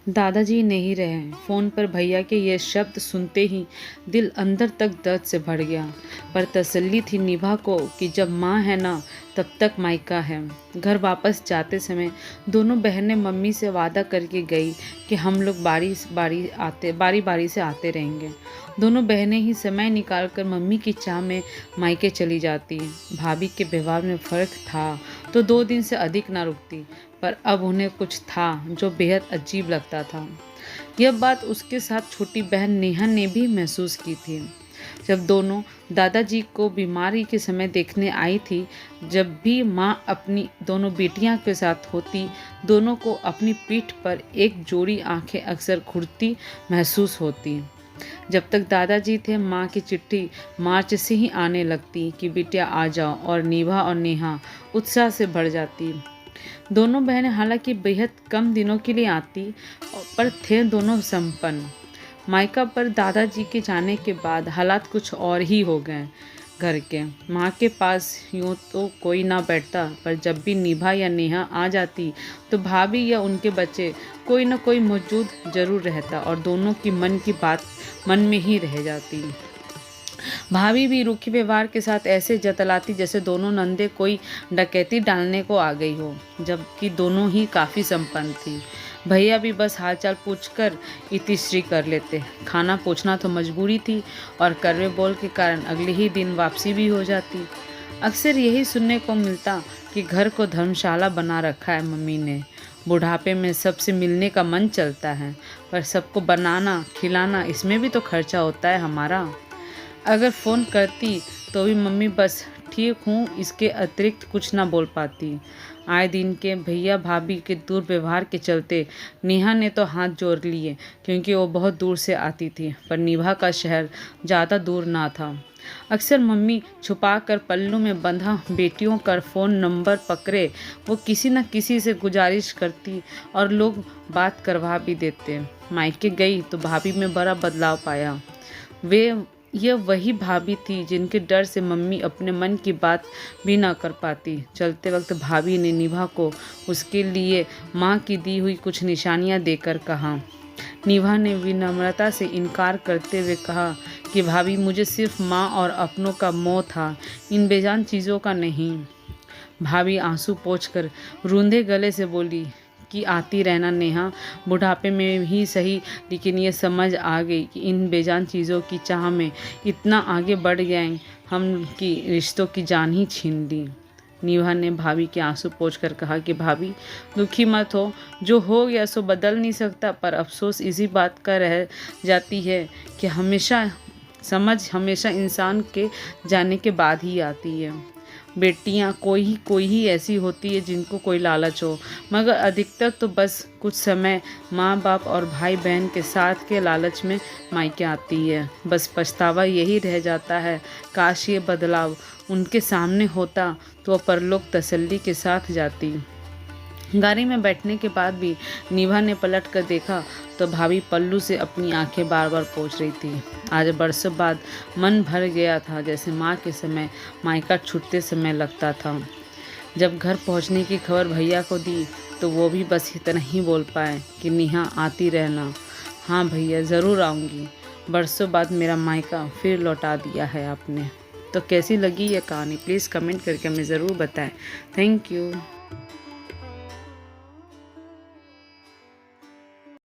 दादाजी नहीं रहे। फ़ोन पर भैया के ये शब्द सुनते ही दिल अंदर तक दर्द से भर गया। पर तसल्ली थी निभा को कि जब माँ है ना तब तक मायका है। घर वापस जाते समय दोनों बहनें मम्मी से वादा करके गई कि हम लोग बारी बारी से आते रहेंगे। दोनों बहनें ही समय निकालकर मम्मी की चाह में मायके चली जाती। भाभी के व्यवहार में फ़र्क था तो 2 दिन से अधिक ना रुकती, पर अब उन्हें कुछ था जो बेहद अजीब लगता था। यह बात उसके साथ छोटी बहन नेहा ने भी महसूस की थी। जब दोनों दादाजी को बीमारी के समय देखने आई थी, जब भी माँ अपनी दोनों बेटियां के साथ होती, दोनों को अपनी पीठ पर एक जोड़ी आंखें अक्सर घुरती महसूस होती। जब तक दादाजी थे, माँ की चिट्ठी मार्च से ही आने लगती कि बिटिया आ जाओ, और निभा और नेहा उत्साह से भर जाती। दोनों बहनें हालांकि बेहद कम दिनों के लिए आती, पर थे दोनों संपन्न। मायका पर दादाजी के जाने के बाद हालात कुछ और ही हो गए। घर के माँ के पास यूँ तो कोई ना बैठता, पर जब भी निभा या नेहा आ जाती तो भाभी या उनके बच्चे कोई ना कोई मौजूद जरूर रहता, और दोनों की मन की बात मन में ही रह जाती। भाभी भी रूखे व्यवहार के साथ ऐसे जतलाती जैसे दोनों नंदे कोई डकैती डालने को आ गई हो, जबकि दोनों ही काफ़ी संपन्न थी। भैया भी बस हालचाल पूछकर इतिश्री कर लेते। खाना पूछना तो मजबूरी थी, और कड़वे बोल के कारण अगले ही दिन वापसी भी हो जाती। अक्सर यही सुनने को मिलता कि घर को धर्मशाला बना रखा है मम्मी ने। बुढ़ापे में सबसे मिलने का मन चलता है, पर सबको बनाना खिलाना, इसमें भी तो खर्चा होता है हमारा। अगर फ़ोन करती तो भी मम्मी बस ठीक हूँ, इसके अतिरिक्त कुछ ना बोल पाती। आए दिन के भैया भाभी के दुर्व्यवहार के चलते नेहा ने तो हाथ जोड़ लिए, क्योंकि वो बहुत दूर से आती थी, पर निभा का शहर ज़्यादा दूर ना था। अक्सर मम्मी छुपा कर पल्लू में बंधा बेटियों का फ़ोन नंबर पकड़े वो किसी न किसी से गुजारिश करती, और लोग बात करवा भी देते। मायके गई तो भाभी में बड़ा बदलाव पाया। यह वही भाभी थी जिनके डर से मम्मी अपने मन की बात भी ना कर पाती। चलते वक्त भाभी ने निभा को उसके लिए माँ की दी हुई कुछ निशानियाँ देकर कहा। निभा ने विनम्रता से इनकार करते हुए कहा कि भाभी, मुझे सिर्फ माँ और अपनों का मोह था, इन बेजान चीज़ों का नहीं। भाभी आंसू पोंछकर रूंधे गले से बोली कि आती रहना नेहा, बुढ़ापे में ही सही, लेकिन ये समझ आ गई कि इन बेजान चीज़ों की चाह में इतना आगे बढ़ गए हम कि रिश्तों की जान ही छीन ली। निभा ने भाभी के आंसू पोंछकर कहा कि भाभी, दुखी मत हो, जो हो गया सो बदल नहीं सकता, पर अफसोस इसी बात का रह जाती है कि हमेशा इंसान के जाने के बाद ही आती है। बेटियां कोई ही ऐसी होती है जिनको कोई लालच हो, मगर अधिकतर तो बस कुछ समय माँ बाप और भाई बहन के साथ के लालच में मायके आती है। बस पछतावा यही रह जाता है, काश ये बदलाव उनके सामने होता तो वह परलोक तसल्ली के साथ जाती। गाड़ी में बैठने के बाद भी निभा ने पलट कर देखा तो भाभी पल्लू से अपनी आंखें बार बार पोंछ रही थी। आज बरसों बाद मन भर गया था, जैसे माँ के समय मायका छूटते समय लगता था। जब घर पहुँचने की खबर भैया को दी तो वो भी बस इतना ही बोल पाए कि नेहा, आती रहना। हाँ भैया, ज़रूर आऊँगी। बरसों बाद मेरा मायका फिर लौटा दिया है आपने। तो कैसी लगी ये कहानी, प्लीज़ कमेंट करके हमें ज़रूर बताएं। Thank you.